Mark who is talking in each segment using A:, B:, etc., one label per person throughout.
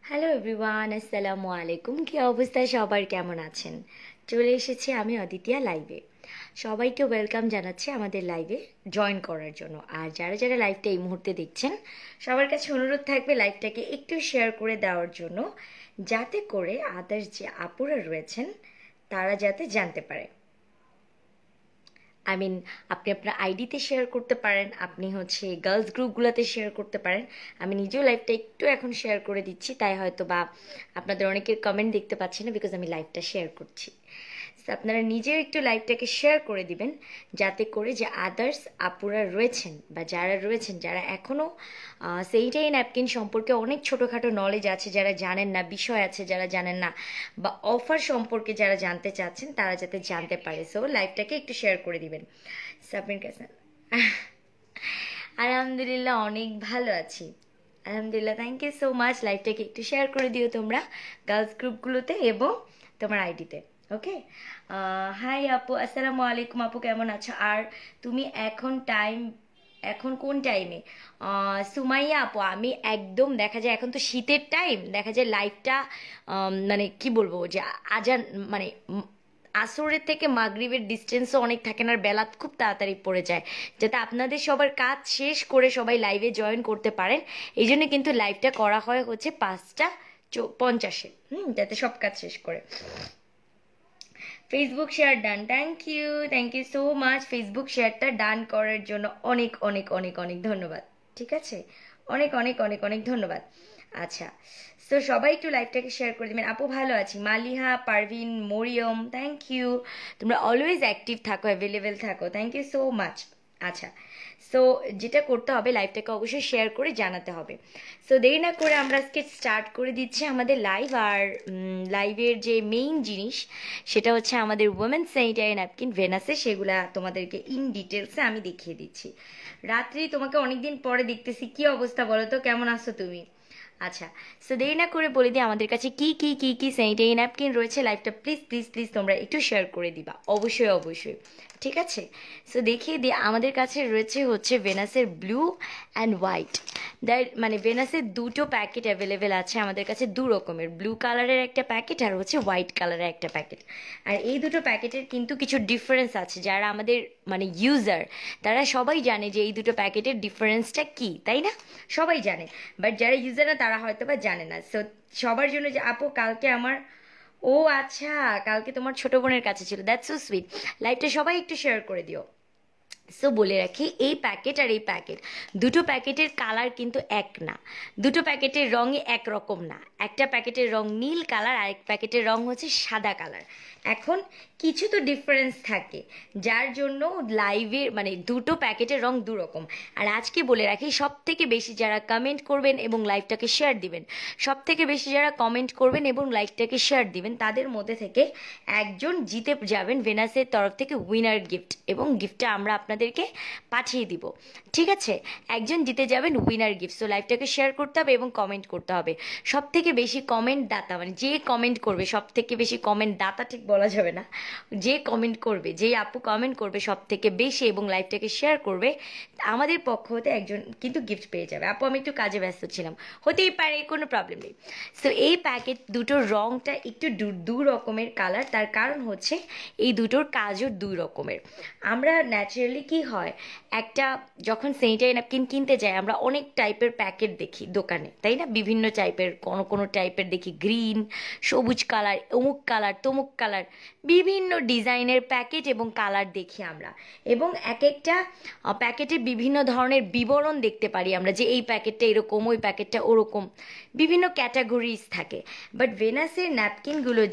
A: Hello everyone, আসসালামু আলাইকুম। কি অবস্থা সবার, কেমন আছেন? চলে এসেছি আমি অদিতিয়া লাইভে। সবাইকে ওয়েলকাম জানাচ্ছি আমাদের লাইভে জয়েন করার জন্য। আর যারা যারা লাইভটা এই মুহূর্তে দেখছেন, সবার কাছে অনুরোধ থাকবে লাইভটাকে একটু শেয়ার করে দেওয়ার জন্য, যাতে করে আদার্স যে আপুরা রয়েছেন তারা যাতে জানতে পারে। আপনি আপনার আইডিতে শেয়ার করতে পারেন, আপনি গার্লস গ্রুপগুলোতে শেয়ার করতে পারেন। আমি নিজেও লাইভটা একটু এখন শেয়ার করে দিচ্ছি, তাই হয়তো বা আপনাদের অনেকের কমেন্ট দেখতে পাচ্ছি না, বিকজ আমি লাইভটা শেয়ার করছি। So, আপনারা নিজেও একটু লাইভটাকে শেয়ার করে দিবেন, যাতে করে যে আদার্স আপুরা রয়েছেন বা যারা রয়েছেন, যারা এখনও সেইটাই ন্যাপকিন সম্পর্কে অনেক ছোটোখাটো নলেজ আছে, যারা জানেন না, বিষয় আছে যারা জানেন না, বা অফার সম্পর্কে যারা জানতে চাচ্ছেন, তারা যাতে জানতে পারে। সো লাইভটাকে একটু শেয়ার করে দিবেন। সাবমিন কাসান আলহামদুলিল্লাহ অনেক ভালো আছি, আলহামদুলিল্লাহ। Thank you so much. লাইভটাকে একটু শেয়ার করে দিও তোমরা গার্লস গ্রুপগুলোতে এবং তোমার আইডিতে। ওকে, হাই আপু, আসসালামু আলাইকুম আপু, কেমন আছো? আর তুমি এখন কোন টাইমে? সুমাইয়া আপু, আমি একদম দেখা যায় এখন তো শীতের টাইম, দেখা যায় লাইভটা মানে কি বলবো যে আজান মানে আসরের থেকে মাগরিবের ডিস্টেন্সও অনেক থাকে না, আর বেলা খুব তাড়াতাড়ি পড়ে যায়, যাতে আপনাদের সবার কাজ শেষ করে সবাই লাইভে জয়েন করতে পারেন। এই জন্য কিন্তু লাইভটা করা হয় 5:50, যাতে সব কাজ শেষ করে। Facebook share done, thank you so much. Facebook শেয়ারটা ডান করার জন্য অনেক অনেক অনেক অনেক ধন্যবাদ। ঠিক আছে, অনেক অনেক অনেক অনেক ধন্যবাদ। আচ্ছা, তো সবাই একটু লাইভটাকে শেয়ার করে দেবেন। আপু ভালো আছি, মালিহা, পারভিন, মরিয়ম, থ্যাংক ইউ। তোমরা অলওয়েজ অ্যাক্টিভ থাকো, অ্যাভেলেবেল থাকো, থ্যাংক ইউ সো মাচ। আচ্ছা, সো যেটা করতে হবে, লাইভটাকে অবশ্যই শেয়ার করে জানাতে হবে। সো দেরি না করে আমরা আজকে স্টার্ট করে দিচ্ছি আমাদের লাইভ। আর লাইভের যে মেইন জিনিস সেটা হচ্ছে আমাদের ওমেন স্যানিটারি ন্যাপকিন ভেনাসে, সেগুলা তোমাদেরকে ইন ডিটেলসে আমি দেখিয়ে দিচ্ছি। রাত্রি তোমাকে অনেকদিন পরে দেখতেছি, কি অবস্থা বলো তো, কেমন আছো তুমি? আচ্ছা, সো দেরি না করে বলে দিই আমাদের কাছে কি কি কি কি স্যানিটারি ন্যাপকিন রয়েছে। লাইভটা প্লিজ প্লিজ প্লিজ তোমরা একটু শেয়ার করে দিবা, অবশ্যই অবশ্যই। ঠিক আছে, সো দেখিয়ে দিই। আমাদের কাছে রয়েছে ভেনাসের ব্লু অ্যান্ড হোয়াইট, মানে ভেনাসের দুটো প্যাকেট অ্যাভেলেবেল আছে আমাদের কাছে, দু রকমের, ব্লু কালারের একটা প্যাকেট আর হোয়াইট কালারের একটা প্যাকেট। আর এই দুটো প্যাকেটের কিন্তু কিছু ডিফারেন্স আছে, যারা আমাদের মানে ইউজার তারা সবাই জানে যে এই দুটো প্যাকেটের ডিফারেন্সটা কি, তাই না? সবাই জানে, বাট যারা ইউজার না তারা হয়তো বা জানে না। সো সবার জন্য যে আপু কালকে আমার, ও আচ্ছা, কালকে তোমার ছোট বোনের কাছে ছিল, দ্যাটস সো সুইট। লাইভটা সবাই একটু শেয়ার করে দিও। সো বলে রাখি, এই প্যাকেট আর এই প্যাকেট, দুটো প্যাকেটের কালার কিন্তু এক না, দুটো প্যাকেটের রঙই একরকম না। একটা প্যাকেটের রং নীল কালার, আর এক প্যাকেটের রং হচ্ছে সাদা কালার। এখন কিছু তো ডিফারেন্স থাকে, যার জন্য লাইভের মানে দুটো প্যাকেটের রং দু রকম। আর আজকে বলে রাখি, সব থেকে বেশি যারা কমেন্ট করবেন এবং লাইভটাকে শেয়ার দিবেন, সব থেকে বেশি যারা কমেন্ট করবেন এবং লাইভটাকে শেয়ার দিবেন, তাদের মধ্যে থেকে একজন জিতে যাবেন ভেনাসের তরফ থেকে উইনার গিফট, এবং গিফটটা আমরা আপনাদেরকে পাঠিয়ে দিব। ঠিক আছে, একজন জিতে যাবেন উইনার গিফট। সো লাইভটাকে শেয়ার করতে হবে এবং কমেন্ট করতে হবে। সব থেকে বেশি কমেন্ট দাতা, মানে যে কমেন্ট করবে, সব থেকে বেশি কমেন্ট দাতা ঠিক বলা যাবে না, যে কমেন্ট করবে, যে আপু কমেন্ট করবে সব থেকে বেশি এবং লাইভটাকে শেয়ার করবে, আমাদের পক্ষ হতে একজন কিন্তু গিফট পেয়ে যাবে। আপু আমি একটু কাজে ব্যস্ত ছিলাম, হতেই পারে, কোনো প্রবলেম নেই। সো এই প্যাকেট দুটোর রংটা একটু দু রকমের কালার, তার কারণ হচ্ছে এই দুটোর কাজও দুই রকমের। আমরা ন্যাচারালি কি হয়, একটা যখন স্যানিটারি ন্যাপকিন কিনতে যাই, আমরা অনেক টাইপের প্যাকেট দেখি দোকানে, তাই না? বিভিন্ন টাইপের, কোনো কোনো টাইপের দেখি গ্রিন, সবুজ কালার, অমুক কালার, তমুক কালার, বিভিন্ন ডিজাইনের প্যাকেট এবং কালার দেখি আমরা, এবং এক একটা প্যাকেটে বিভিন্ন ধরনের বিবরণ দেখতে পারি আমরা, যে এই প্যাকেটটা এরকম, ওই প্যাকেটটা ওরকম, বিভিন্ন ক্যাটাগরিজ থাকে। বাট ভেনাসের ন্যাপকিনগুলোর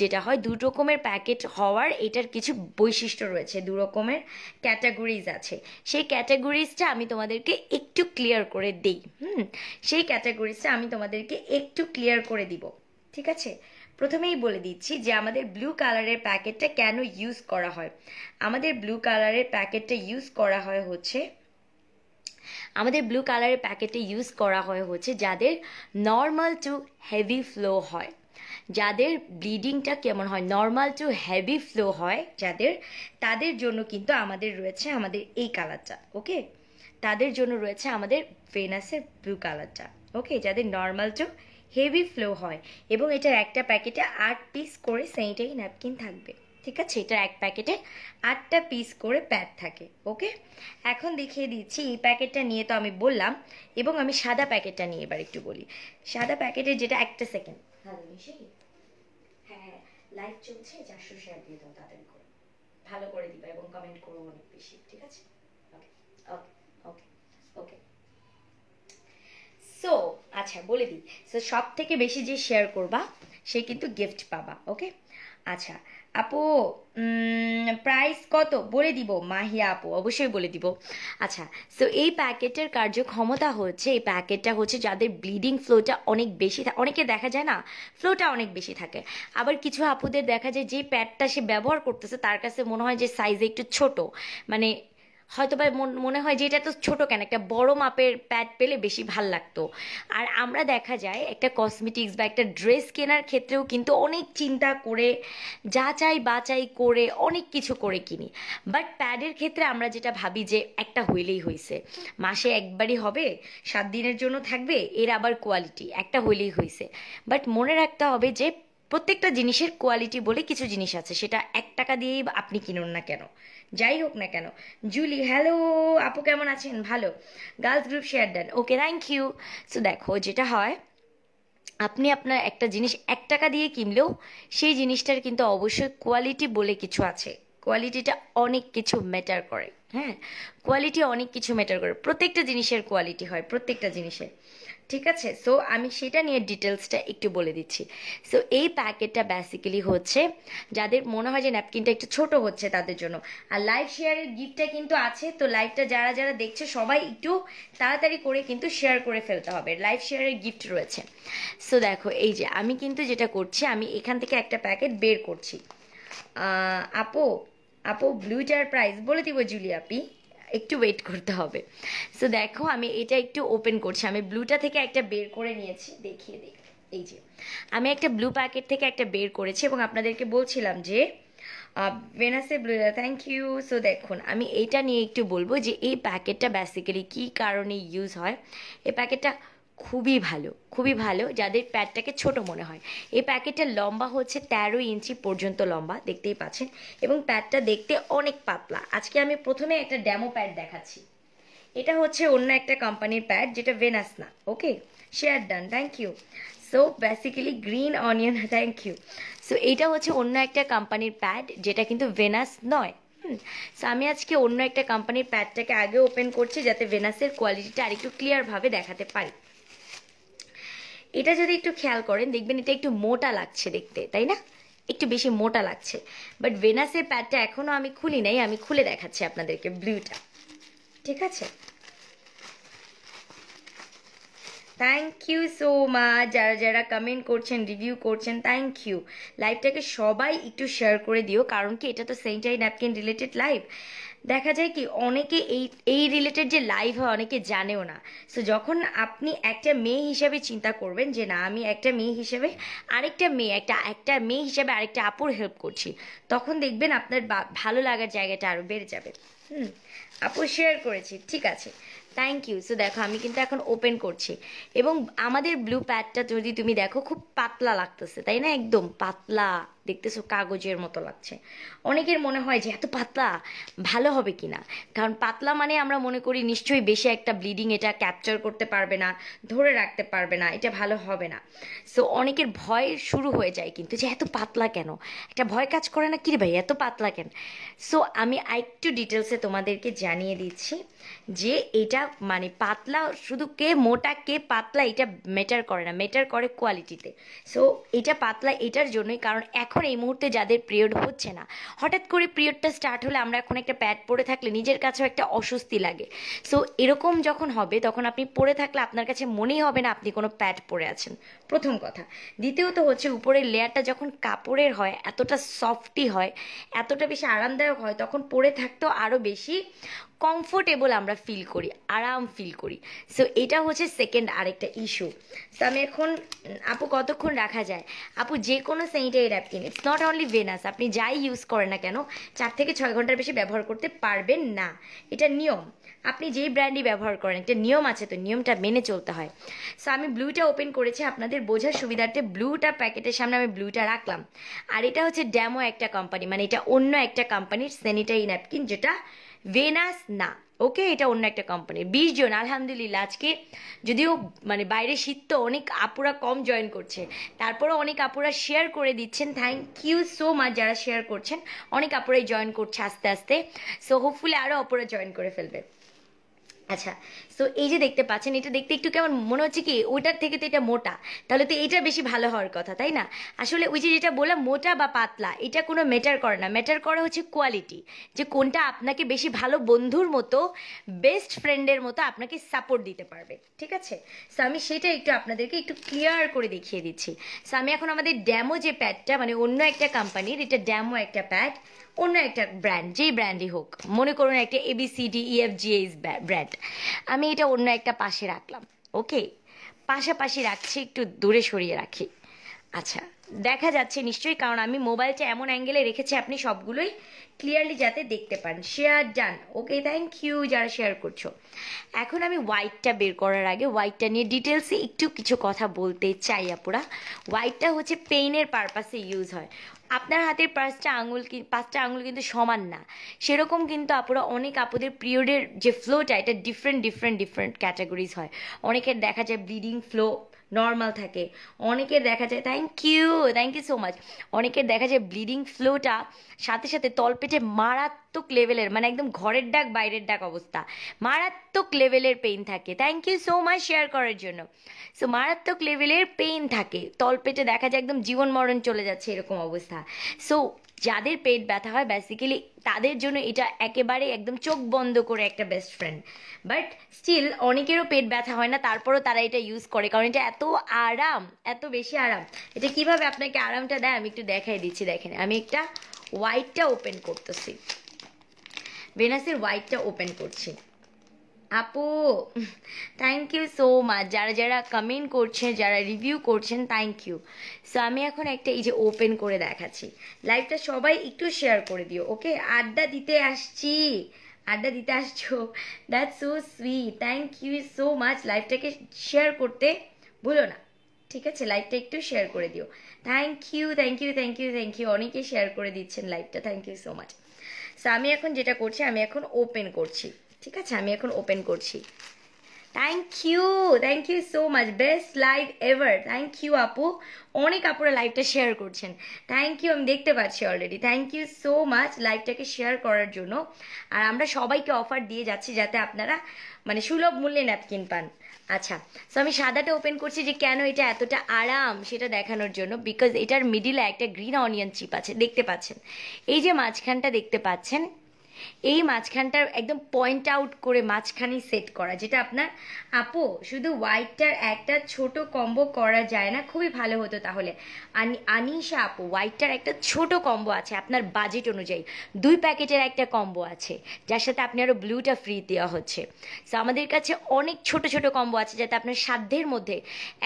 A: যেটা হয়, দু রকমের প্যাকেট হওয়ার এটার কিছু বৈশিষ্ট্য রয়েছে, দু রকমের ক্যাটাগরিজ আছে। সেই ক্যাটাগরিজটা আমি তোমাদেরকে একটু ক্লিয়ার করে দিই। সেই ক্যাটাগরিজটা আমি তোমাদেরকে একটু ক্লিয়ার করে দিব। ঠিক আছে, প্রথমেই বলে দিচ্ছি যে আমাদের ব্লু কালারের প্যাকেটটা কেন ইউজ করা হয়। আমাদের ব্লু কালারের প্যাকেটটা ইউজ করা হয় যাদের নর্মাল টু হেভি ফ্লো হয়, যাদের ব্লিডিংটা কেমন হয়, নর্মাল টু হেভি ফ্লো হয় যাদের, তাদের জন্য কিন্তু আমাদের রয়েছে আমাদের এই কালারটা। ওকে, তাদের জন্য রয়েছে আমাদের ভেনাসের ব্লু কালারটা। ওকে, যাদের নর্মাল টু হেভি ফ্লো হয়, এবং এটার একটা প্যাকেটে 8 পিস করে স্যানিটারি ন্যাপকিন থাকবে। ঠিক আছে, এটার এক প্যাকেটে 8টা পিস করে প্যাড থাকে। ওকে, এখন দেখিয়ে দিচ্ছি এই প্যাকেটটা নিয়ে তো আমি বললাম, এবং আমি সাদা প্যাকেটটা নিয়ে এবার একটু বলি। সাদা প্যাকেটে যেটা, একটা সেকেন্ড, হ্যাঁ হ্যাঁ লাইভ চলছে, 400 শেয়ার দিয়ে দাও তাড়াতাড়ি করে, ভালো করে দিবা এবং কমেন্ট করো অনেক বেশি। ঠিক আছে, ওকে ওকে ওকে ওকে। সো আচ্ছা বলে দিই, সো সব থেকে বেশি যে শেয়ার করবা সে কিন্তু গিফট পাবা। ওকে, আচ্ছা আপু প্রাইস কত বলে দিব? মাহিয়া আপু অবশ্যই বলে দিব। আচ্ছা, সো এই প্যাকেটের কার্যক্ষমতা হচ্ছে, এই প্যাকেটটা হচ্ছে যাদের ব্লিডিং ফ্লোটা অনেক বেশি, অনেকে দেখা যায় না ফ্লোটা অনেক বেশি থাকে, আবার কিছু আপুদের দেখা যায় যে প্যাডটা সে ব্যবহার করতেছে তার কাছে মনে হয় যে সাইজে একটু ছোট, মানে হয়তো বা মনে হয় যে এটা তো ছোট, কেন একটা বড় মাপের প্যাড পেলে বেশি ভাল লাগতো। আর আমরা দেখা যায় একটা কসমেটিক্স বা একটা ড্রেস কেনার ক্ষেত্রেও কিন্তু অনেক চিন্তা করে, যাচাই বাচাই করে অনেক কিছু করে কিনি। বাট প্যাডের ক্ষেত্রে আমরা যেটা ভাবি যে একটা হইলেই হয়েছে, মাসে একবারই হবে, 7 দিনের জন্য থাকবে, এর আবার কোয়ালিটি, একটা হইলেই হয়েছে। বাট মনে রাখতে হবে যে প্রত্যেকটা জিনিসের কোয়ালিটি বলে কিছু জিনিস আছে, সেটা 1 টাকা দিয়েই আপনি কিনুন না কেন, যাই হোক না কেন। জুলি হ্যালো আপু, কেমন আছেন? ভালো, গার্লস গ্রুপ শেয়ার দেন, ওকে থ্যাংক ইউ। সো দেখো যেটা হয়, আপনি আপনার একটা জিনিস 1 টাকা দিয়ে কিনলেও সেই জিনিসটার কিন্তু অবশ্যই কোয়ালিটি বলে কিছু আছে, কোয়ালিটিটা অনেক কিছু ম্যাটার করে। হ্যাঁ, কোয়ালিটি অনেক কিছু ম্যাটার করে, প্রত্যেকটা জিনিসের কোয়ালিটি হয়, প্রত্যেকটা জিনিসের। ঠিক আছে, সো আমি সেটা নিয়ে ডিটেলসটা একটু বলে দিচ্ছি। সো এই প্যাকেটটা বেসিক্যালি হচ্ছে যাদের মনে হয় যে ন্যাপকিনটা একটু ছোট হচ্ছে তাদের জন্য। আর লাইভ শেয়ারের গিফটটা কিন্তু আছে, তো লাইভটা যারা যারা দেখছে সবাই একটু তাড়াতাড়ি করে কিন্তু শেয়ার করে ফেলতে হবে, লাইভ শেয়ারের গিফট রয়েছে। সো দেখো এই যে আমি কিন্তু যেটা করছি, আমি এখান থেকে একটা প্যাকেট বের করছি। আপু আপু ব্লুটার প্রাইস বলে দিব জুলিয়াপি, একটু ওয়েট করতে হবে। সো দেখো আমি এটা একটু ওপেন করছি, আমি ব্লুটা থেকে একটা বের করে নিয়েছি, দেখিয়ে দিই। এই যে আমি একটা ব্লু প্যাকেট থেকে একটা বের করেছি, এবং আপনাদেরকে বলছিলাম যে ভেনাসে ব্লু, থ্যাংক ইউ। সো দেখুন আমি এইটা নিয়ে একটু বলবো যে এই প্যাকেটটা বেসিক্যালি কী কারণে ইউজ হয়। এই প্যাকেটটা খুবই ভালো, খুবই ভালো যাদের প্যাডটাকে ছোট মনে হয়। এই প্যাকেটটার লম্বা হচ্ছে 13 ইঞ্চি পর্যন্ত লম্বা, দেখতেই পাচ্ছেন, এবং প্যাডটা দেখতে অনেক পাতলা। আজকে আমি প্রথমে একটা ডেমো প্যাড দেখাচ্ছি, এটা হচ্ছে অন্য একটা কোম্পানির প্যাড, যেটা ভেনাস না। Okay, share done, thank you. So basically green onion, thank you. So এইটা হচ্ছে অন্য একটা কোম্পানির প্যাড, যেটা কিন্তু ভেনাস নয়। সো আমি আজকে অন্য একটা কোম্পানির প্যাডটাকে আগে ওপেন করছি, যাতে ভেনাসের কোয়ালিটিটা আরেকটু ক্লিয়ারভাবে দেখাতে পারি। এটা যদি একটু খেয়াল করেন দেখবেন এটা একটু মোটা লাগছে দেখতে, তাই না? একটু বেশি মোটা লাগছে। বাট ভেনাসের প্যাডটা এখনো আমি খুলি নাই, আমি খুলে দেখাচ্ছি আপনাদেরকে ব্লুটা। ঠিক আছে, থ্যাংক ইউ সো মাচ যারা যারা কমেন্ট করছেন, রিভিউ করছেন, থ্যাংক ইউ। লাইভটাকে সবাই একটু শেয়ার করে দিও, কারণ কি এটা তো স্যানিটারি ন্যাপকিন রিলেটেড লাইভ। দেখা যায় কি অনেকে এই রিলেটেড যে লাইভ হয় অনেকে জানেও না। সো যখন আপনি একটা মেয়ে হিসেবে চিন্তা করবেন যে না আমি একটা মেয়ে হিসেবে আরেকটা মেয়ে, একটা মেয়ে হিসেবে আরেকটা আপুর হেল্প করছি, তখন দেখবেন আপনার ভালো লাগার জায়গাটা আরও বেড়ে যাবে। আপু শেয়ার করেছি, ঠিক আছে, থ্যাংক ইউ। সো দেখো আমি কিন্তু এখন ওপেন করছি, এবং আমাদের ব্লু প্যাডটা যদি তুমি দেখো খুব পাতলা লাগতেছে, তাই না? একদম পাতলা, দেখতেছো কাগজের মতো লাগছে। অনেকের মনে হয় যে এত পাতলা ভালো হবে কিনা, কারণ পাতলা মানে আমরা মনে করি নিশ্চয়ই বেশি একটা ব্লিডিং এটা ক্যাপচার করতে পারবে না, ধরে রাখতে পারবে না, এটা ভালো হবে না। সো অনেকের ভয় শুরু হয়ে যায় কিন্তু, যে এত পাতলা কেন, একটা ভয় কাজ করে না কি রে ভাই এত পাতলা কেন। সো আমি আরেকটু ডিটেলসে তোমাদেরকে জানিয়ে দিচ্ছি যে এটা মানে পাতলা, শুধু কে মোটা কে পাতলা এটা ম্যাটার করে না, ম্যাটার করে কোয়ালিটিতে। সো এটা পাতলা এটার জন্যই কারণ এখন এই মুহূর্তে যাদের পিরিয়ড হচ্ছে না, হঠাৎ করে পিরিয়ডটা স্টার্ট হলে আমরা এখন একটা প্যাড পরে থাকলে নিজের কাছেও একটা অস্বস্তি লাগে। সো এরকম যখন হবে তখন আপনি পরে থাকলে আপনার কাছে মনেই হবে না আপনি কোনো প্যাড পরে আছেন, প্রথম কথা। দ্বিতীয়ত হচ্ছে উপরের লেয়ারটা যখন কাপড়ের হয় এতটা সফটই হয়, এতটা বেশি আরামদায়ক হয়, তখন পরে থাকতেও আরও বেশি কমফোর্টেবল আমরা ফিল করি, আরাম ফিল করি। সো এটা হচ্ছে সেকেন্ড আরেকটা ইস্যু। সো আমি এখন আপু কতক্ষণ রাখা যায়? আপু যে কোনো sanitary napkin, it's not only Venus, আপনি যাই ইউজ করেন না কেন 4 থেকে 6 ঘন্টার বেশি ব্যবহার করতে পারবেন না, এটা নিয়ম। আপনি যেই ব্র্যান্ডই ব্যবহার করেন, একটা নিয়ম আছে, তো নিয়মটা মেনে চলতে হয়। সো আমি ব্লুটা ওপেন করেছি আপনাদের বোঝার সুবিধার্থে, ব্লুটা প্যাকেটের সামনে আমি ব্লুটা রাখলাম। আর এটা হচ্ছে ড্যামো একটা কোম্পানি, মানে এটা অন্য একটা কোম্পানির স্যানিটারি ন্যাপকিন, যেটা ভেনাস না। ওকে, এটা অন্য একটা কোম্পানির। 20 জন আলহামদুলিল্লাহ। আজকে যদিও মানে বাইরে শীত, তো অনেক আপুরা কম জয়েন করছে, তারপরেও অনেক আপুরা শেয়ার করে দিচ্ছেন। থ্যাংক ইউ সো মাচ যারা শেয়ার করছেন, অনেক আপুরাই জয়েন করছে আস্তে আস্তে। সো হোপফুলি আরও আপুরা জয়েন করে ফেলবে। আচ্ছা, সো এই যে দেখতে পাচ্ছেন, এটা দেখতে একটু কেমন মনে হচ্ছে কি ওইটার থেকে তো এটা মোটা, তাহলে তো এটা বেশি ভালো হওয়ার কথা, তাই না? আসলে ওই যে যেটা বললাম মোটা বা পাতলা, এটা কোনো ম্যাটার করে না, ম্যাটার করে হচ্ছে কোয়ালিটি, যে কোনটা আপনাকে বেশি ভালো বন্ধুর মতো, বেস্ট ফ্রেন্ডের মতো আপনাকে সাপোর্ট দিতে পারবে। ঠিক আছে, সো আমি সেটা একটু আপনাদেরকে একটু ক্লিয়ার করে দেখিয়ে দিচ্ছি। সো আমি এখন আমাদের ড্যামো যে প্যাডটা, মানে অন্য একটা কোম্পানির, এটা ড্যামো একটা প্যাড, অন্য একটা ব্র্যান্ড, যেই ব্র্যান্ডই হোক, মনে করুন একটা ABCDEFGH ব্র্যান্ড, আমি এটা অন্য একটা পাশে রাখলাম। ওকে, পাশাপাশি রাখছি, একটু দূরে সরিয়ে রাখি। আচ্ছা, দেখা যাচ্ছে নিশ্চয়ই, কারণ আমি মোবাইলটা এমন অ্যাঙ্গেলে রেখেছি আপনি সবগুলোই ক্লিয়ারলি যাতে দেখতে পান। Share done, okay, thank you যারা শেয়ার করছো। এখন আমি হোয়াইটটা বের করার আগে হোয়াইটটা নিয়ে ডিটেলসে একটু কিছু কথা বলতে চাই আপুরা। হোয়াইটটা হচ্ছে পেইনের পারপাসে ইউজ হয়। আপনার হাতের 5টা আঙুল কিন্তু সমান না, সেরকম কিন্তু আপুরা অনেক আপুদের পিরিয়ডের যে ফ্লোটা, এটা ডিফারেন্ট ক্যাটাগরিজ হয়। অনেকের দেখা যায় ব্লিডিং ফ্লো নর্মাল থাকে, অনেকের দেখা যায় থ্যাংক ইউ সো মাচ, অনেকের দেখা যায় ব্লিডিং ফ্লোটা সাথে সাথে তলপেটে মারাত্মক লেভেলের, মানে একদম ঘরের ডাক বাইরের ডাক অবস্থা, মারাত্মক লেভেলের পেইন থাকে। Thank you so much share করার জন্য। সো মারাত্মক লেভেলের পেইন থাকে, তলপেটে দেখা যায় একদম জীবন মরণ চলে যাচ্ছে এরকম অবস্থা। সো যাদের পেট ব্যথা হয় বেসিক্যালি তাদের জন্য এটা একেবারে একদম চোখ বন্ধ করে একটা বেস্ট ফ্রেন্ড। বাট স্টিল অনেকেরও পেট ব্যথা হয় না, তারপরও তারা এটা ইউজ করে, কারণ এটা এত আরাম, এত বেশি আরাম। এটা কিভাবে আপনাকে আরামটা দেয় আমি একটু দেখাই দিচ্ছি। দেখেন, আমি একটা হোয়াইটটা ওপেন করতেছি, ভেনাসের হোয়াইটটা ওপেন করছি। আপু থ্যাংক ইউ সো মাচ যারা যারা কমেন্ট করছেন, যারা রিভিউ করছেন, থ্যাংক ইউ। সো আমি এখন একটা এই যে ওপেন করে দেখাচ্ছি। লাইভটা সবাই একটু শেয়ার করে দিও। ওকে, আড্ডা দিতে আসছি, আড্ডা দিতে আসছো, that's so sweet, thank you so much. লাইভটাকে শেয়ার করতে ভুলো না, ঠিক আছে? লাইভটা একটু শেয়ার করে দিও। থ্যাংক ইউ, অনেকে শেয়ার করে দিচ্ছেন লাইভটা, thank you so much. So আমি এখন যেটা করছি, আমি এখন ওপেন করছি, ঠিক আছে? আমি এখন ওপেন করছি। Thank you so much, best live ever. Thank you আপু, অনেক আপুরা লাইভটা শেয়ার করছেন, থ্যাংক ইউ, আমি দেখতে পাচ্ছি already. Thank you so much লাইভটাকে শেয়ার করার জন্য। আর আমরা সবাইকে অফার দিয়ে যাচ্ছি যাতে আপনারা মানে সুলভ মূল্যে ন্যাপকিন পান। আচ্ছা, সো আমি সাদাটা ওপেন করছি যে কেন এটা এতটা আরাম সেটা দেখানোর জন্য, বিকজ এটার মিডিলে একটা গ্রিন অনিয়ন চিপ আছে, দেখতে পাচ্ছেন? এই যে মাঝখানটা দেখতে পাচ্ছেন, এই মাঝখানটার একদম পয়েন্ট আউট করে মাঝখানেই সেট করা, যেটা আপনার আপু শুধু হোয়াইটটার একটা ছোট কম্বো করা যায় না, খুবই ভালো হতো তাহলে। আনিশা আপু, হোয়াইটটার একটা ছোট কম্বো আছে আপনার বাজেট অনুযায়ী, 2 প্যাকেটের একটা কম্বো আছে, যার সাথে আপনি আরও ব্লুটা ফ্রি দেওয়া হচ্ছে। সো আমাদের কাছে অনেক ছোট ছোট কম্বো আছে যাতে আপনার সাধ্যের মধ্যে।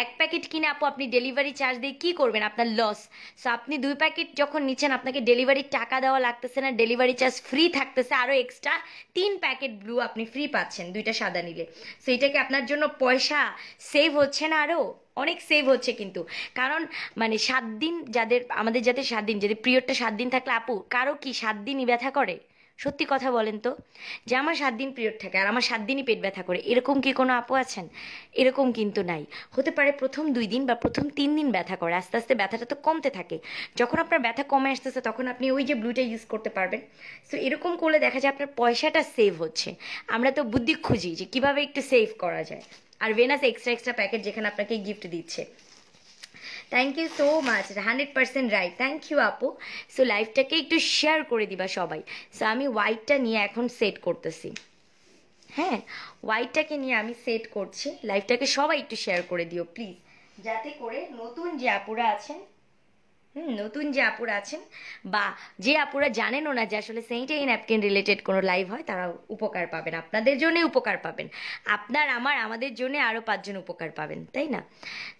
A: 1 প্যাকেট কিনে আপু আপনি ডেলিভারি চার্জ দিয়ে কী করবেন, আপনার লস। সো আপনি 2 প্যাকেট যখন নিচ্ছেন আপনাকে ডেলিভারির টাকা দেওয়া লাগতেছে না, ডেলিভারি চার্জ ফ্রি থাকতেছে, আরও এক্সট্রা 3 প্যাকেট ব্লু আপনি ফ্রি পাচ্ছেন 2টা সাদা নিলে। সো এটাকে আপনার জন্য পয়সা সেভ হচ্ছে না, আরও অনেক সেভ হচ্ছে কিন্তু। কারণ মানে 7 দিন আমাদের যাদের 7 দিন, যদি পিরিয়ডটা 7 দিন থাকলে আপু কারো কি 7 দিনই ব্যথা করে? সত্যি কথা বলেন তো, যে আমার 7 দিন পিরিয়ড থাকে আর আমার 7 দিনই পেট ব্যথা করে, এরকম কি কোনো আপু আছেন? এরকম কিন্তু নাই। হতে পারে প্রথম 2 দিন বা প্রথম 3 দিন ব্যথা করে, আস্তে আস্তে ব্যথাটা তো কমতে থাকে। যখন আপনার ব্যথা কমে আসতেছে তখন আপনি ওই যে ব্লুটা ইউজ করতে পারবেন। সো এরকম করলে দেখা যায় আপনার পয়সাটা সেভ হচ্ছে। আমরা তো বুদ্ধি খুঁজি যে কিভাবে একটু সেভ করা যায়। আর ভেনাস এক্সট্রা প্যাকেট যেখানে আপনাকে গিফট দিচ্ছে। Thank you so much, 100% right, thank you আপু। সো লাইভটাকে একটু শেয়ার করে দিবা সবাই। সো আমি হোয়াইটটা নিয়ে এখন সেট করতেছি। হ্যাঁ, হোয়াইটটাকে নিয়ে আমি সেট করছি। লাইভটাকে সবাই একটু শেয়ার করে দিও প্লিজ, যাতে করে নতুন যে আপুরা আছেন নতুন যে আপুরা আছেন বা যে আপুরা জানেনও না যে আসলে স্যানিটারি ন্যাপকিন রিলেটেড কোনো লাইভ হয়, তারা উপকার পাবেন, আপনাদের জন্যই উপকার পাবেন, আপনার আমাদের জন্য আরও 5 জন উপকার পাবেন, তাই না?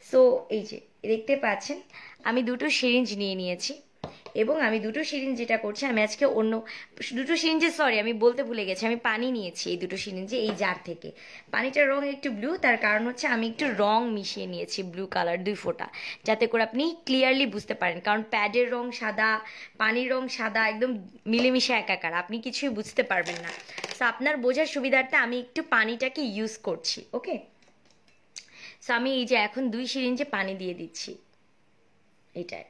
A: সো এই যে দেখতে পাচ্ছেন আমি 2টো সিরিঞ্জ নিয়ে নিয়েছি, এবং আমি 2টো সিরিঞ্জ যেটা করছি, আমি আজকে অন্য 2টো সিরিঞ্জে, সরি আমি বলতে ভুলে গেছি, আমি পানি নিয়েছি এই 2টো সিরিঞ্জে এই জার থেকে। পানিটার রং একটু ব্লু, তার কারণ হচ্ছে আমি একটু রং মিশিয়ে নিয়েছি, ব্লু কালার 2 ফোঁটা, যাতে করে আপনি ক্লিয়ারলি বুঝতে পারেন, কারণ প্যাডের রং সাদা, পানির রং সাদা, একদম মিলেমিশে একাকার, আপনি কিছুই বুঝতে পারবেন না। সো আপনার বোঝার সুবিধার্থে আমি একটু পানিটাকে ইউজ করছি, ওকে? সো আমি এই যে এখন 2 সিরিঞ্জে পানি দিয়ে দিচ্ছি এটায়।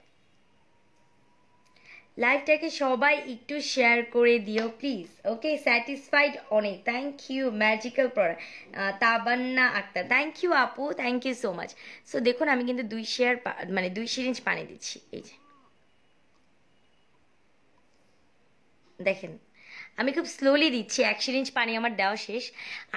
A: লাইভটাকে সবাই একটু শেয়ার করে দিও প্লিজ, ওকে? স্যাটিসফাইড অনেক, thank you. Magical product, Tabanna Akter, thank you আপু, thank you so much. So দেখুন আমি কিন্তু 2 সিরিঞ্জ পানি দিচ্ছি, এই যে দেখেন আমি খুব স্লোলি দিচ্ছি। 1 সিরিঞ্জ পানি আমার দেওয়া শেষ,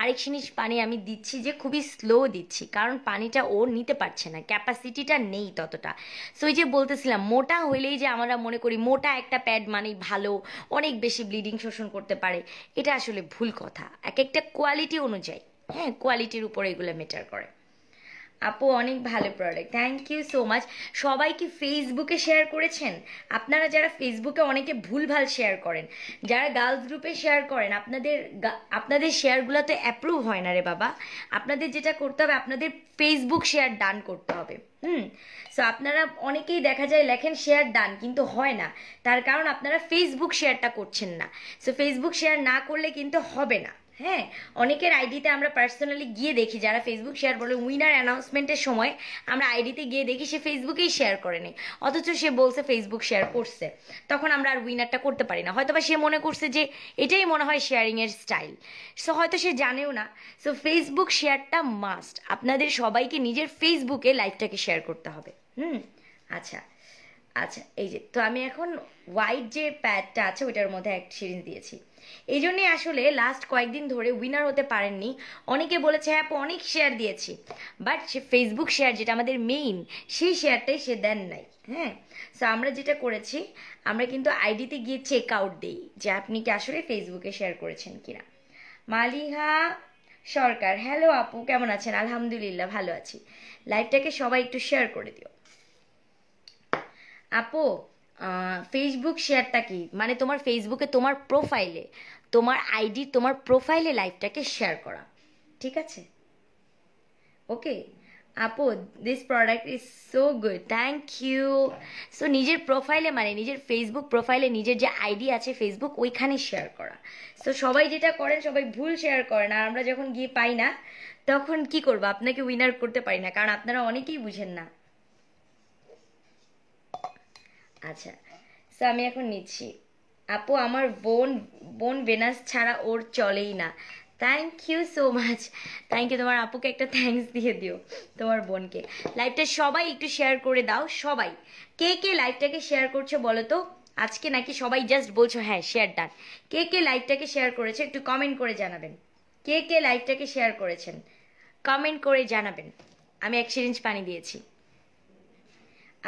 A: আরেক সিরিঞ্জ পানি আমি দিচ্ছি, যে খুবই স্লো দিচ্ছি, কারণ পানিটা ও নিতে পারছে না, ক্যাপাসিটিটা নেই ততটা। সো এই যে বলতেছিলাম, মোটা হইলেই যে আমরা মনে করি মোটা একটা প্যাড মানেই ভালো, অনেক বেশি ব্লিডিং শোষণ করতে পারে, এটা আসলে ভুল কথা। এক একটা কোয়ালিটি অনুযায়ী, হ্যাঁ, কোয়ালিটির উপরে এগুলো ম্যাটার করে। আপু অনেক ভালো product, thank you so much. সবাই কি ফেসবুকে শেয়ার করেছেন? আপনারা যারা ফেসবুকে অনেকে ভুলভাল শেয়ার করেন, যারা গার্লস গ্রুপে শেয়ার করেন, আপনাদের শেয়ারগুলো তো অ্যাপ্রুভ হয় না রে বাবা। আপনাদের যেটা করতে হবে, আপনাদের ফেসবুক শেয়ার ডান করতে হবে। সো আপনারা অনেকেই দেখা যায় লেখেন শেয়ার ডান, কিন্তু হয় না, তার কারণ আপনারা ফেসবুক শেয়ারটা করছেন না। সো ফেসবুক শেয়ার না করলে কিন্তু হবে না। হ্যাঁ, অনেকের আইডিতে আমরা পার্সোনালি গিয়ে দেখি, যারা ফেসবুক শেয়ার বলে, উইনার অ্যানাউন্সমেন্টের সময় আমরা আইডিতে গিয়ে দেখি সে ফেসবুকেই শেয়ার করেনি, অথচ সে বলছে ফেসবুক শেয়ার করছে। তখন আমরা আর উইনারটা করতে পারি না, হয়তো বা সে মনে করছে যে এটাই মনে হয় শেয়ারিংয়ের স্টাইল, সো হয়তো সে জানেও না। সো ফেসবুক শেয়ারটা মাস্ট, আপনাদের সবাইকে নিজের ফেসবুকে লাইভটাকে শেয়ার করতে হবে। আচ্ছা আচ্ছা, এই যে তো আমি এখন হোয়াইট যে প্যাডটা আছে ওইটার মধ্যে এক সিরিঞ্জ দিয়েছি। এই জন্যই আসলে লাস্ট কয়েকদিন ধরে উইনার হতে পারেননি, অনেকে বলেছে হ্যাঁ অনেক শেয়ার দিয়েছি, বাট সে ফেসবুক শেয়ার যেটা আমাদের মেইন, সেই শেয়ারটাই সে দেন নাই। হ্যাঁ, সো আমরা যেটা করেছি, আমরা কিন্তু আইডিতে গিয়ে চেক আউট দিই যে আপনি কি আসলে ফেসবুকে শেয়ার করেছেন কিনা। মালিহা সরকার, হ্যালো আপু, কেমন আছেন? আলহামদুলিল্লাহ ভালো আছি। লাইভটাকে সবাই একটু শেয়ার করে দিও। আপু ফেসবুক শেয়ারটা কি মানে? তোমার ফেসবুকে তোমার প্রোফাইলে, তোমার আইডি, তোমার প্রোফাইলে লাইভটাকে শেয়ার করা, ঠিক আছে? ওকে আপু, this product is so good, thank you. So নিজের প্রোফাইলে মানে নিজের ফেসবুক প্রোফাইলে নিজের যে আইডি আছে ফেসবুক, ওইখানে শেয়ার করা। সো সবাই যেটা করেন, সবাই ভুল শেয়ার করেন, আর আমরা যখন গিয়ে পাই না, তখন কি করবো? আপনাকে উইনার করতে পারি না, কারণ আপনারা অনেকেই বুঝেন না। আচ্ছা, সো আমি এখন নিচ্ছি। আপু আমার বোন ভেনাস ছাড়া ওর চলেই না, thank you so much, thank you. তোমার আপুকে একটা থ্যাঙ্কস দিয়ে দিও, তোমার বোনকে। লাইভটা সবাই একটু শেয়ার করে দাও, সবাই। কে কে লাইভটাকে শেয়ার করছো বলো তো আজকে, নাকি সবাই জাস্ট বলছো হ্যাঁ শেয়ার ডান? কে কে লাইভটাকে শেয়ার করেছে একটু কমেন্ট করে জানাবেন। কে কে লাইভটাকে শেয়ার করেছেন কমেন্ট করে জানাবেন। আমি 1 সিরিঞ্জ পানি দিয়েছি।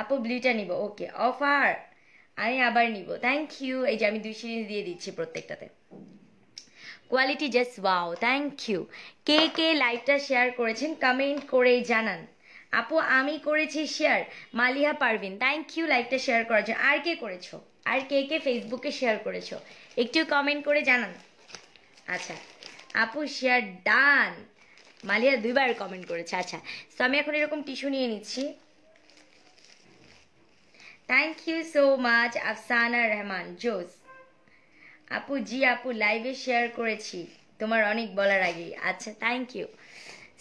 A: আপু ব্লুটা নিব, ওকে। অফার আমি আবার নিব, থ্যাংক ইউ। এই যে আমি 2 সিরিঞ্জ দিয়ে দিচ্ছি প্রত্যেকটাতে। Quality just wow, thank you. কে কে লাইভটা শেয়ার করেছেন কমেন্ট করে জানান। আপু আমি করেছি share, Maliha Parvin, thank you লাইভটা শেয়ার করার জন্য। আর কে করেছো? আর কে কে ফেসবুকে শেয়ার করেছো একটু কমেন্ট করে জানান। আচ্ছা আপু শেয়ার ডান, মালিহা 2বার কমেন্ট করেছে। আচ্ছা, তো আমি এখন এরকম টিস্যু নিয়ে নিচ্ছি। Thank you so much Afsana Rahman জোস। আপু জি আপু লাইভে শেয়ার করেছি তোমার অনেক বলার আগে। আচ্ছা থ্যাংক ইউ।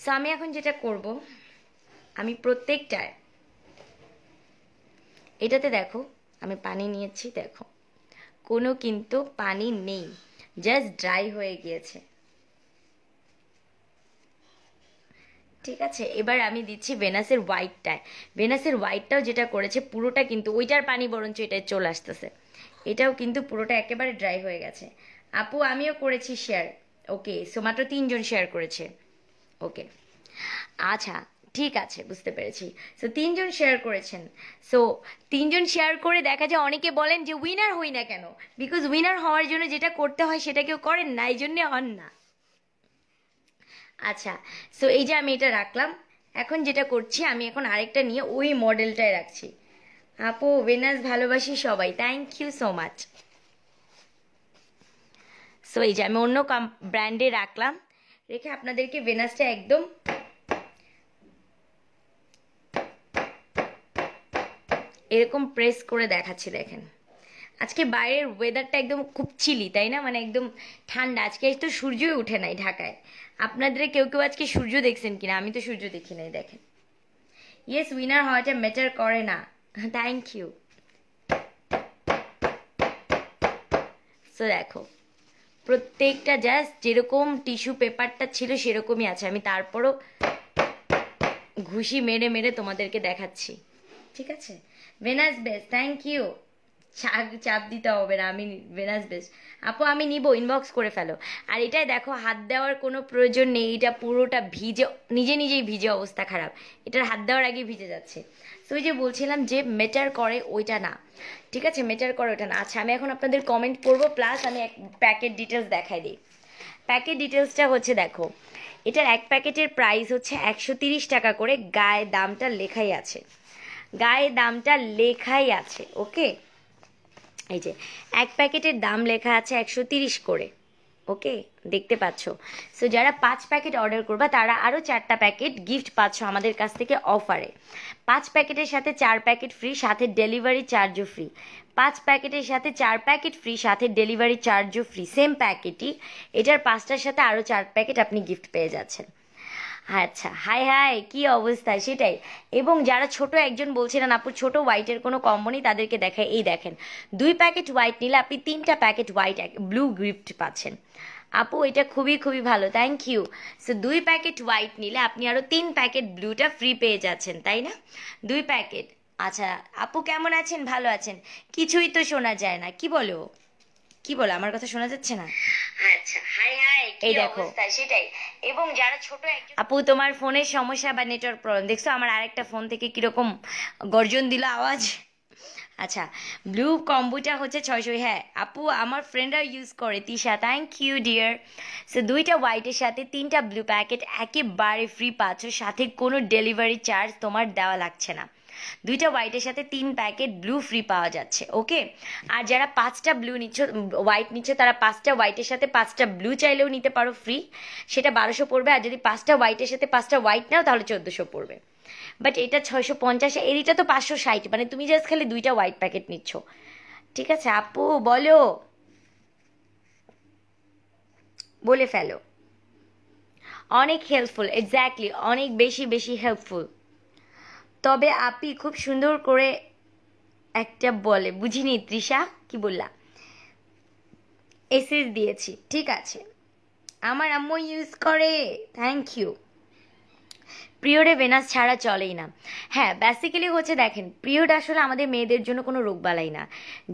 A: সো আমি এখন যেটা করব, আমি প্রত্যেকটায় এটাতে দেখো আমি পানি নিয়েছি, দেখো কোনো কিন্তু পানি নেই, জাস্ট ড্রাই হয়ে গিয়েছে, ঠিক আছে? এবার আমি দিচ্ছি ভেনাসের হোয়াইটটায়। ভেনাসের হোয়াইটটাও যেটা করেছে পুরোটা কিন্তু ওইটার পানি বরঞ্চ এটাই চলে আসতেছে, এটাও কিন্তু পুরোটা একেবারে ড্রাই হয়ে গেছে। আপু আমিও করেছি শেয়ার, ওকে। সো মাত্র 3 জন শেয়ার করেছে, ওকে। আচ্ছা ঠিক আছে, বুঝতে পেরেছি। সো 3জন শেয়ার করেছেন। সো 3জন শেয়ার করে দেখা যায় অনেকে বলেন যে উইনার হই না কেন, বিকজ উইনার হওয়ার জন্য যেটা করতে হয় সেটা কেউ করেন না, এই জন্যে হন না। আচ্ছা, সো এই যে আমি এটা রাখলাম, এখন যেটা করছি আমি এখন আরেকটা নিয়ে ওই মডেলটাই রাখছি। আপু ভেনাস ভালোবাসি সবাই, thank you so much. So এই যে আমি অন্য ব্র্যান্ডে রাখলাম, রেখে আপনাদেরকে ভেনাসটা একদম এরকম প্রেস করে দেখাচ্ছি। দেখেন আজকে বাইরের ওয়েদারটা একদম খুব চিলি, তাই না? মানে একদম ঠান্ডা। আজকে তো সূর্যই উঠে নাই ঢাকায়। আপনাদের কেউ কেউ আজকে সূর্য দেখছেন কিনা? আমি তো সূর্য দেখি নাই। দেখেন, ইয়েস, উইনার হওয়াটা ম্যাটার করে না। Thank you. সো দেখো প্রত্যেকটা জাস্ট যেরকম টিস্যু পেপারটা ছিল সেরকমই আছে, আমি তারপরও ঘুষি মেরে মেরে তোমাদেরকে দেখাচ্ছি। ঠিক আছে, ভেনাস বেস্ট, থ্যাংক ইউ। চাপ দিতে হবে না, আমি ভেনাস বেস্ট। আপু আমি নিব, ইনবক্স করে ফেলো। আর এটাই দেখো, হাত দেওয়ার কোনো প্রয়োজন নেই, এটা পুরোটা ভিজে, নিজে নিজেই ভিজে, অবস্থা খারাপ। এটার হাত দেওয়ার আগে ভিজে যাচ্ছে। তো ওই যে বলছিলাম যে মেটার করে ওইটা না, ঠিক আছে, মেটার করে ওইটা না। আচ্ছা, আমি এখন আপনাদের কমেন্ট করবো, প্লাস আমি এক প্যাকেট ডিটেলস দেখাই দিই। প্যাকেট ডিটেলসটা হচ্ছে, দেখো এটার এক প্যাকেটের প্রাইস হচ্ছে 130 টাকা করে, গায়ে দামটা লেখাই আছে, গায়ে দামটা লেখাই আছে। ওকে, এই যে এক প্যাকেটের দাম লেখা আছে 130 করে। ওকে, দেখতে পাচ্ছ। সো যারা 5 প্যাকেট অর্ডার করবা তারা আরও 4টা প্যাকেট গিফট পাচ্ছ আমাদের কাছ থেকে অফারে। 5 প্যাকেটের সাথে 4 প্যাকেট ফ্রি, সাথে ডেলিভারি চার্জও ফ্রি। 5 প্যাকেটের সাথে 4 প্যাকেট ফ্রি, সাথে ডেলিভারি চার্জও ফ্রি। সেম প্যাকেটই, এটার 5টার সাথে আরও 4 প্যাকেট আপনি গিফট পেয়ে যাচ্ছেন। আচ্ছা, হাই হাই, কি অবস্থা? সেটাই। এবং যারা ছোট, একজন বলছিলেন আপু ছোট হোয়াইটের কোনো কম্বো নেই, তাদেরকে দেখায়। এই দেখেন, 2 প্যাকেট হোয়াইট নিলে আপনি 3টা প্যাকেট হোয়াইট ব্লু গিফট পাচ্ছেন। আপু এটা খুবই খুবই ভালো, thank you. So 2 packet white নিলে আপনি আরও 3 প্যাকেট ব্লুটা ফ্রি পেয়ে যাচ্ছেন, তাই না? 2 প্যাকেট। আচ্ছা আপু কেমন আছেন? ভালো আছেন? কিছুই তো শোনা যায় না, কি বলো? কি বলো, আমার কথা শোনা যাচ্ছে না? আচ্ছা, হাই হাই, এই দেখো, সেটাই। এবং যারা ছোট, আপু তোমার ফোনের সমস্যা বা নেটওয়ার্ক প্রবলেম, দেখছো আমার আরেকটা ফোন থেকে কিরকম গর্জন দিল আওয়াজ। আচ্ছা, ব্লু কম্বোটা হচ্ছে 600। হ্যাঁ আপু, আমার ফ্রেন্ডরা ইউজ করে, Tisha, thank you dear. So 2টা হোয়াইটের সাথে 3টা ব্লু প্যাকেট একেবারে ফ্রি পাচ্ছ, সাথে কোনো ডেলিভারি চার্জ তোমার দেওয়া লাগছে না। 2টা হোয়াইটের সাথে 3 প্যাকেট ব্লু ফ্রি পাওয়া যাচ্ছে। ওকে, আর যারা 5টা ব্লু নিচ্ছ, হোয়াইট নিচ্ছ, তারা 5টা হোয়াইটের সাথে 5টা ব্লু চাইলেও নিতে পারো ফ্রি, সেটা 1200 পড়বে। আর যদি 5টা হোয়াইটের সাথে 5টা হোয়াইট নাও তাহলে 1400 পড়বে। বাট এটা 650, এরিটা তো 560, মানে তুমি জাস্ট খালি 2টা হোয়াইট প্যাকেট নিচ্ছ। ঠিক আছে আপু, বলো, বলে ফেলো। অনেক হেল্পফুল, এক্স্যাক্টলি, অনেক বেশি বেশি হেল্পফুল। তবে আপি খুব সুন্দর করে একটা বলে, বুঝিনি তৃষা, কি বললা? এসএস দিয়েছি, ঠিক আছে, আমার আম্মু ইউজ করে, থ্যাংক ইউ। পিরিয়ডে ভেনাস ছাড়া চলেই না। হ্যাঁ, বেসিক্যালি হচ্ছে, দেখেন পিরিয়ড আসলে আমাদের মেয়েদের জন্য কোনো রোগবালাই না,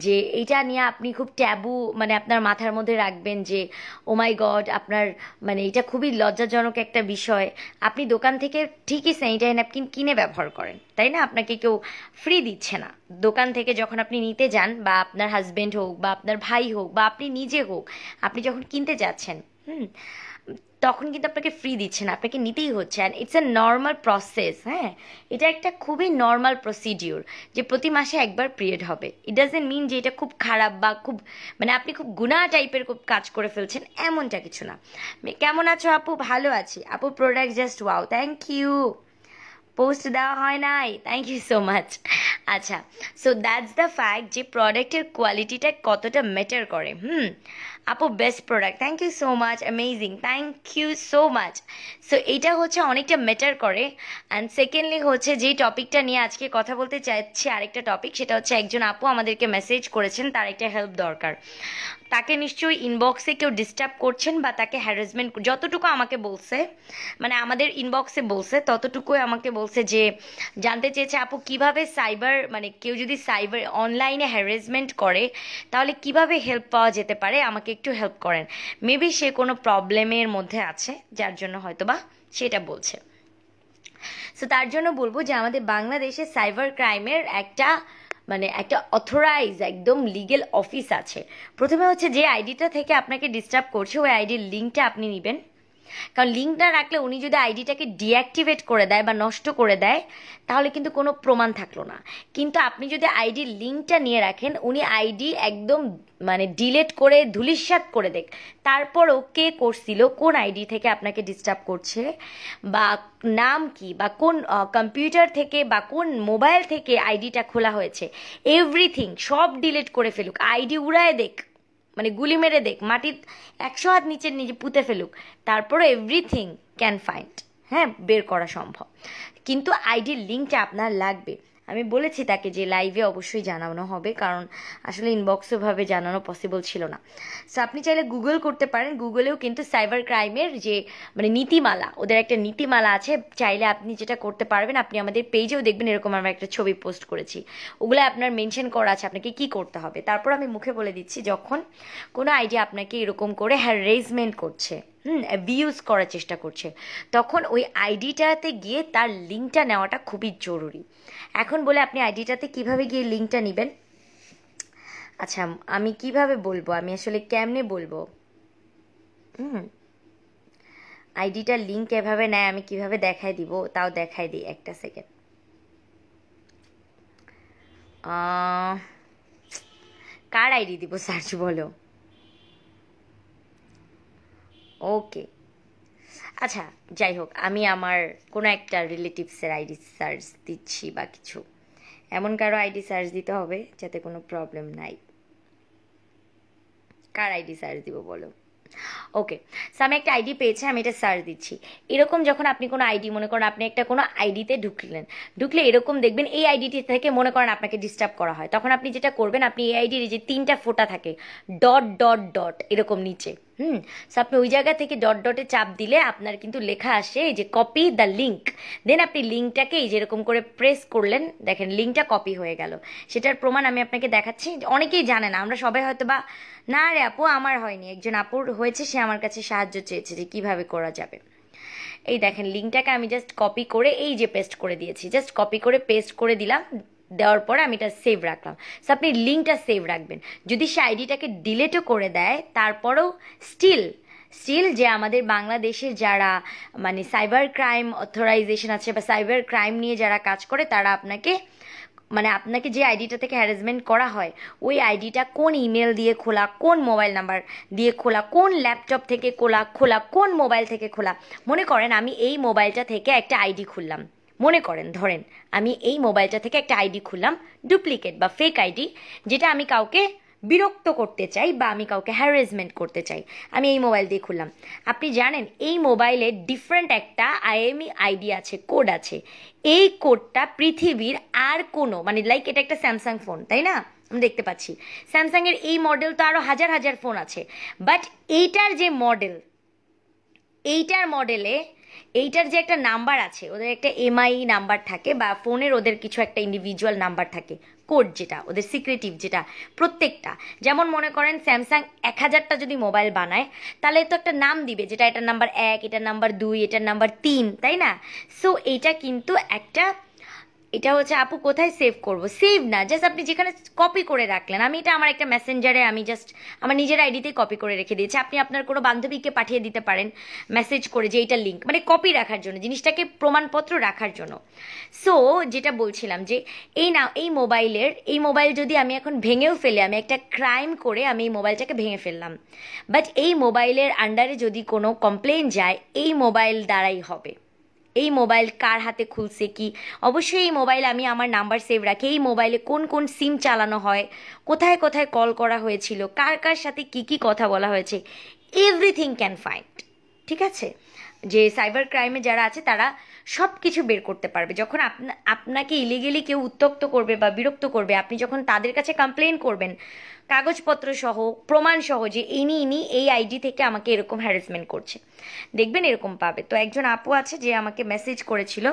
A: যে এটা নিয়ে আপনি খুব ট্যাবু মানে আপনার মাথার মধ্যে রাখবেন যে ও মাই গড, আপনার মানে এটা খুবই লজ্জাজনক একটা বিষয়। আপনি দোকান থেকে ঠিকই স্যানিটারি ন্যাপকিন কিনে ব্যবহার করেন, তাই না? আপনাকে কেউ ফ্রি দিচ্ছে না। দোকান থেকে যখন আপনি নিতে যান, বা আপনার হাজবেন্ড হোক বা আপনার ভাই হোক বা আপনি নিজে হোক, আপনি যখন কিনতে যাচ্ছেন, তখন কিন্তু আপনাকে ফ্রি দিচ্ছে না, আপনাকে নিতেই হচ্ছে। And it's a normal process. হ্যাঁ, এটা একটা খুবই নর্মাল প্রসিডিওর যে প্রতি মাসে একবার পিরিয়ড হবে। ইট ডাজেন্ট মিন যে এটা খুব খারাপ বা খুব মানে আপনি খুব গুণা টাইপের খুব কাজ করে ফেলছেন, এমনটা কিছু না। কেমন আছো আপু? ভালো আছি আপু, product just wow, thank you. Post দেওয়া হয় নাই, থ্যাংক ইউ সো মাচ। আচ্ছা, সো দ্যাটস দ্য ফ্যাক্ট যে প্রোডাক্টের কোয়ালিটিটা কতটা ম্যাটার করে। আপু best product, thank you so much, amazing, thank you so much. So এইটা হচ্ছে অনেকটা ম্যাটার করে। অ্যান্ড সেকেন্ডলি হচ্ছে যেই টপিকটা নিয়ে আজকে কথা বলতে চাইছি, আরেকটা টপিক, সেটা হচ্ছে একজন আপু আমাদেরকে মেসেজ করেছেন, তার একটা হেল্প দরকার। তাকে নিশ্চয়ই ইনবক্সে কেউ ডিস্টার্ব করছেন বা তাকে হ্যারাসমেন্ট, যতটুকু আমাকে বলছে, মানে আমাদের ইনবক্সে বলছে ততটুকুই আমাকে বলছে যে জানতে চেয়েছে আপু কিভাবে সাইবার, মানে কেউ যদি সাইবার অনলাইনে হ্যারাসমেন্ট করে তাহলে কিভাবে হেল্প পাওয়া যেতে পারে, আমাকে একটু হেল্প করেন। মেবি সে কোনো প্রবলেমের মধ্যে আছে, যার জন্য হয়তো বা সেটা বলছে। সো তার জন্য বলবো যে আমাদের বাংলাদেশে সাইবার ক্রাইমের একটা একটা অথরাইজ একদম লিগেল অফিস আছে। প্রথমে হচ্ছে যে আইডিটা থেকে আপনাকে ডিস্টার্ব করছে ওই আইডির লিঙ্কটা আপনি নেবেন, কারণ লিঙ্কটা রাখলে উনি যদি আইডিটাকে ডিঅ্যাক্টিভেট করে দেয় বা নষ্ট করে দেয় তাহলে কিন্তু কোনো প্রমাণ থাকলো না। কিন্তু আপনি যদি আইডির লিঙ্কটা নিয়ে রাখেন উনি আইডি একদম ডিলেট করে ধূলিসাৎ করে দেখ, তারপরও কে করছিল, কোন আইডি থেকে আপনাকে ডিস্টার্ব করছে, বা নাম কি, বা কোন কম্পিউটার থেকে বা কোন মোবাইল থেকে আইডিটা খোলা হয়েছে, এভরিথিং সব ডিলেট করে ফেলুক, আইডি উড়ায় দেখ, গুলি মেরে দেখ, মাটির 100 হাত নিচে পুঁতে ফেলুক, তারপরে এভরিথিং ক্যান ফাইন্ড, হ্যাঁ বের করা সম্ভব। কিন্তু আইডির লিঙ্কটা আপনার লাগবে। আমি বলেছি তাকে যে লাইভে অবশ্যই জানানো হবে, কারণ আসলে ইনবক্সে ভাবে জানানো পসিবল ছিল না। সো আপনি চাইলে গুগল করতে পারেন, গুগলেও কিন্তু সাইবার ক্রাইমের যে নীতিমালা, ওদের একটা নীতিমালা আছে, চাইলে আপনি যেটা করতে পারবেন, আপনি আমাদের পেজেও দেখবেন এরকম আমরা একটা ছবি পোস্ট করেছি, ওগুলো আপনার মেনশন করা আছে আপনাকে কি করতে হবে। তারপর আমি মুখে বলে দিচ্ছি, যখন কোনো আইডি আপনাকে এরকম করে হ্যারাসমেন্ট করছে, অ্যাবিউজ করার চেষ্টা করছে, তখন ওই আইডিটাতে গিয়ে তার লিঙ্কটা নেওয়াটা খুবই জরুরি। এখন বলে আপনি আইডিটাতে কিভাবে গিয়ে লিঙ্কটা নেবেন? আচ্ছা আমি কিভাবে বলবো, আমি আসলে কেমনে বলবো, আইডিটার লিঙ্ক এভাবে নেয় আমি কিভাবে দেখাই দিব, তাও দেখাই দিই, একটা সেকেন্ড। কার আইডি দিব সার্চ বলো? ওকে আচ্ছা যাই হোক, আমি আমার কোনো একটা রিলেটিভসের আইডি সার্চ দিচ্ছি বা কিছু, এমন কারো আইডি সার্চ দিতে হবে যাতে কোনো প্রবলেম নাই। কার আইডি সার্চ দিব বলো? ওকে, সো আমি একটা আইডি পেয়েছি, আমি এটা সার্চ দিচ্ছি। এরকম যখন আপনি কোনো আইডি, মনে করেন আপনি একটা কোনো আইডিতে ঢুকলে এরকম দেখবেন এই আইডিটি থেকে মনে করেন আপনাকে ডিস্টার্ব করা হয়, তখন আপনি যেটা করবেন, আপনি এই আইডির যে 3টা ফোঁটা থাকে, ডট ডট ডট এরকম নিচে, সো আপনি ওই জায়গা থেকে ডট ডটে চাপ দিলে আপনার কিন্তু লেখা আসে এই যে কপি দ্য লিঙ্ক। দেন আপনি লিঙ্কটাকে এই যেরকম করে প্রেস করলেন, দেখেন লিঙ্কটা কপি হয়ে গেল। সেটার প্রমাণ আমি আপনাকে দেখাচ্ছি। অনেকেই জানে না, আমরা সবাই হয়তো বা, না রে আপু আমার হয়নি, একজন আপুর হয়েছে, সে আমার কাছে সাহায্য চেয়েছে যে কিভাবে করা যাবে। এই দেখেন লিঙ্কটাকে আমি জাস্ট কপি করে এই যে পেস্ট করে দিয়েছি, জাস্ট কপি করে পেস্ট করে দিলাম, দেওয়ার পরে আমি এটা সেভ রাখলাম। সো আপনি লিঙ্কটা সেভ রাখবেন, যদি সে আইডিটাকে ডিলেটও করে দেয় তারপরেও স্টিল যে আমাদের বাংলাদেশের যারা সাইবার ক্রাইম অথরাইজেশন আছে বা সাইবার ক্রাইম নিয়ে যারা কাজ করে, তারা আপনাকে আপনাকে যে আইডিটা থেকে হ্যারাসমেন্ট করা হয় ওই আইডিটা কোন ইমেল দিয়ে খোলা, কোন মোবাইল নাম্বার দিয়ে খোলা, কোন ল্যাপটপ থেকে খোলা, কোন মোবাইল থেকে খোলা। মনে করেন আমি এই মোবাইলটা থেকে একটা আইডি খুললাম, ধরেন আমি এই মোবাইলটা থেকে একটা আইডি খুললাম, ডুপ্লিকেট বা ফেক আইডি, যেটা আমি কাউকে বিরক্ত করতে চাই বা আমি কাউকে হ্যারাসমেন্ট করতে চাই, আমি এই মোবাইল দিয়ে খুললাম। আপনি জানেন এই মোবাইলে ডিফারেন্ট একটা আইএমই আইডি আছে, কোড আছে, এই কোডটা পৃথিবীর আর কোনো লাইক এটা একটা স্যামসাং ফোন, তাই না? আমি দেখতে পাচ্ছি স্যামসাংয়ের এই মডেল তো আরও হাজার হাজার ফোন আছে, বাট এইটার যে মডেল, এইটার যে একটা নাম্বার আছে, ওদের একটা এমআই নাম্বার থাকে বা ফোনের ওদের কিছু একটা ইন্ডিভিজুয়াল নাম্বার থাকে, কোড যেটা ওদের সিক্রেটিভ, যেটা প্রত্যেকটা, যেমন মনে করেন স্যামসাং 1000টা যদি মোবাইল বানায় তাহলে তো একটা নাম দিবে, যেটা এটার নাম্বার 1, এটার নাম্বার 2, এটার নাম্বার 3, তাই না? সো এইটা কিন্তু একটা, এটা হচ্ছে আপু কোথায় সেভ করব? সেভ না, জাস্ট আপনি যেখানে কপি করে রাখলেন, আমি এটা আমার একটা মেসেঞ্জারে আমি জাস্ট আমার নিজের আইডিতেই কপি করে রেখে দিয়েছি, আপনি আপনার কোনো বান্ধবীকে পাঠিয়ে দিতে পারেন মেসেজ করে যে এইটা লিঙ্ক, কপি রাখার জন্য, জিনিসটাকে প্রমাণপত্র রাখার জন্য। সো যেটা বলছিলাম যে এই মোবাইল যদি আমি এখন ভেঙেও ফেলে, আমি একটা ক্রাইম করে আমি এই মোবাইলটাকে ভেঙে ফেললাম, বাট এই মোবাইলের আন্ডারে যদি কোনো কমপ্লেন যায় এই মোবাইল দ্বারাই হবে। এই মোবাইল কার হাতে খুলছে কি, অবশ্যই এই মোবাইলে আমি আমার নাম্বার সেভ রাখি, এই মোবাইলে কোন কোন সিম চালানো হয়, কোথায় কোথায় কল করা হয়েছিল, কার কার সাথে কি কি কথা বলা হয়েছে, এভরিথিং ক্যান ফাইন্ড। ঠিক আছে, যে সাইবার ক্রাইমে যারা আছে তারা সব কিছু বের করতে পারবে। যখন আপনাকে ইলিগেলি কেউ উত্ত্যক্ত করবে বা বিরক্ত করবে, আপনি যখন তাদের কাছে কমপ্লেন করবেন কাগজপত্র সহ, প্রমাণ সহ, যে ইনি এই আইডি থেকে আমাকে এরকম হ্যারাসমেন্ট করছে, দেখবেন এরকম পাবে। তো একজন আপু আছে যে আমাকে মেসেজ করেছিল,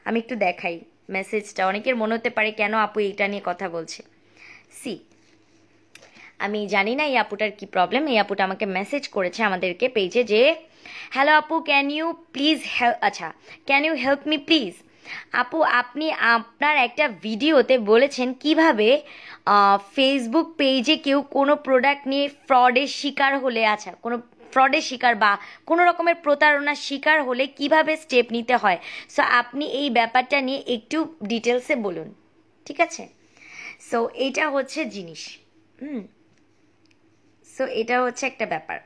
A: আমি একটু দেখাই মেসেজটা, অনেকের মনে হতে পারে কেন আপু এইটা নিয়ে কথা বলছে। আমি জানি না এই আপুটার কি প্রবলেম। এই আপুটা আমাকে মেসেজ করেছে আমাদেরকে পেজে যে, হ্যালো আপু, can you help me please, আপু আপনি আপনার একটা ভিডিওতে বলেছেন কিভাবে ফেসবুক পেজে কেউ কোনো প্রোডাক্ট নিয়ে ফ্রডের শিকার হলে, আচ্ছা কোনো ফ্রডের শিকার বা কোনো রকমের প্রতারণার শিকার হলে কিভাবে স্টেপ নিতে হয়। সো আপনি এই ব্যাপারটা নিয়ে একটু ডিটেলসে বলুন, ঠিক আছে? সো এটা হচ্ছে জিনিস, সো এটা হচ্ছে একটা ব্যাপার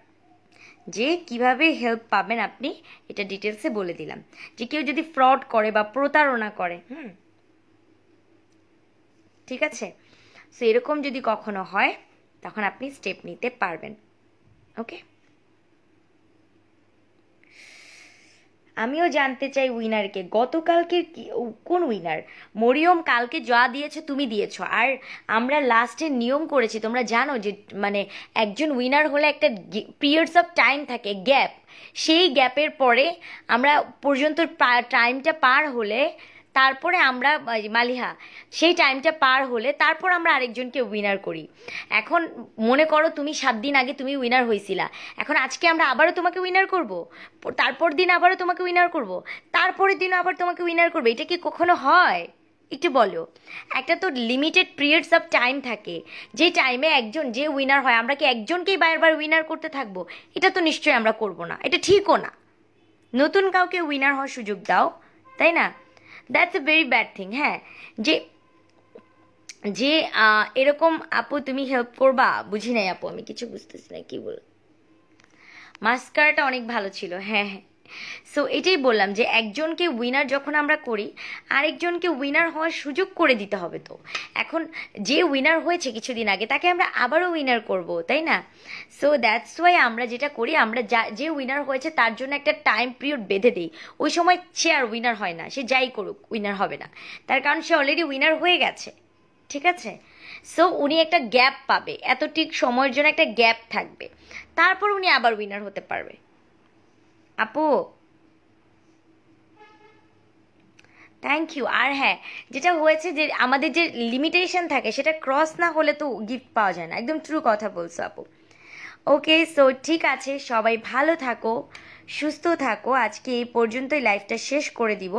A: যে কিভাবে হেল্প পাবেন আপনি, এটা ডিটেলসে বলে দিলাম। যে কেউ যদি ফ্রড করে বা প্রতারণা করে, ঠিক আছে? সো এরকম যদি কখনো হয় তখন আপনি স্টেপ নিতে পারবেন। ওকে, আমিও জানতে চাই উইনারকে, গতকালকে কোন উইনার? মরিয়ম কালকে যা দিয়েছো তুমি দিয়েছো, আর আমরা লাস্টে নিয়ম করেছি, তোমরা জানো যে মানে একজন উইনার হলে একটা পিরিয়ডস অফ টাইম থাকে, গ্যাপ, সেই গ্যাপের পরে আমরা পর্যন্ত টাইমটা পার হলে তারপরে আমরা মালিহা সেই টাইমটা পার হলে তারপর আমরা আরেকজনকে উইনার করি। এখন মনে করো তুমি 7 দিন আগে তুমি উইনার হয়েছিলা, এখন আজকে আমরা আবারও তোমাকে উইনার করব, তারপর দিন আবারও তোমাকে উইনার করব, তারপরের দিনও আবার তোমাকে উইনার করবে, এটা কি কখনো হয়? একটু বলো। একটা তো লিমিটেড পিরিয়ডস অফ টাইম থাকে, যে টাইমে একজন যে উইনার হয়, আমরা কি একজনকেই বারবার উইনার করতে থাকবো? এটা তো নিশ্চয়ই আমরা করব না, এটা ঠিকও না। নতুন কাউকে উইনার হওয়ার সুযোগ দাও, তাই না? That's a very bad thing. হ্যাঁ, যে যে এরকম আপু তুমি হেল্প করবা, বুঝি নাই আপু, আমি কিছু বুঝতেছি না কি বল। মাস্কারাটা অনেক ভালো ছিল, হ্যাঁ হ্যাঁ। সো এটাই বললাম যে একজনকে উইনার যখন আমরা করি, আরেকজনকে উইনার হওয়ার সুযোগ করে দিতে হবে। তো এখন যে উইনার হয়েছে কিছুদিন আগে তাকে আমরা আবারও উইনার করব, তাই না? সো দ্যাটস ওয়াই আমরা যেটা করি, আমরা যে উইনার হয়েছে তার জন্য একটা টাইম পিরিয়ড বেঁধে দিই। ওই সময় সে আর উইনার হয় না, সে যাই করুক উইনার হবে না, তার কারণ সে অলরেডি উইনার হয়ে গেছে, ঠিক আছে? সো উনি একটা গ্যাপ পাবে, এতটিক সময়ের জন্য একটা গ্যাপ থাকবে, তারপর উনি আবার উইনার হতে পারবে। আপু থ্যাংক ইউ। আর হ্যাঁ, যেটা হয়েছে যে আমাদের যে লিমিটেশন থাকে সেটা ক্রস না হলে তো গিফট পাওয়া যায় না, একদম ট্রু কথা বলছো আপু। ওকে, সো ঠিক আছে, সবাই ভালো থাকো, সুস্থ থাকো। আজকে এই পর্যন্তই লাইফটা শেষ করে দিব।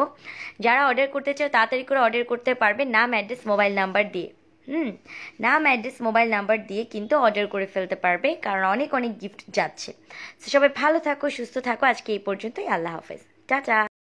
A: যারা অর্ডার করতে চাও তাড়াতাড়ি করে অর্ডার করতে পারবে, নাম অ্যাড্রেস মোবাইল নাম্বার দিয়ে। নাম অ্যাড্রেস মোবাইল নাম্বার দিয়ে কিন্তু অর্ডার করে ফেলতে পারবে, কারণ অনেক অনেক গিফট যাচ্ছে। তো সবাই ভালো থাকো, সুস্থ থাকো। আজকে এই পর্যন্তই, আল্লাহ হাফেজ, টাটা।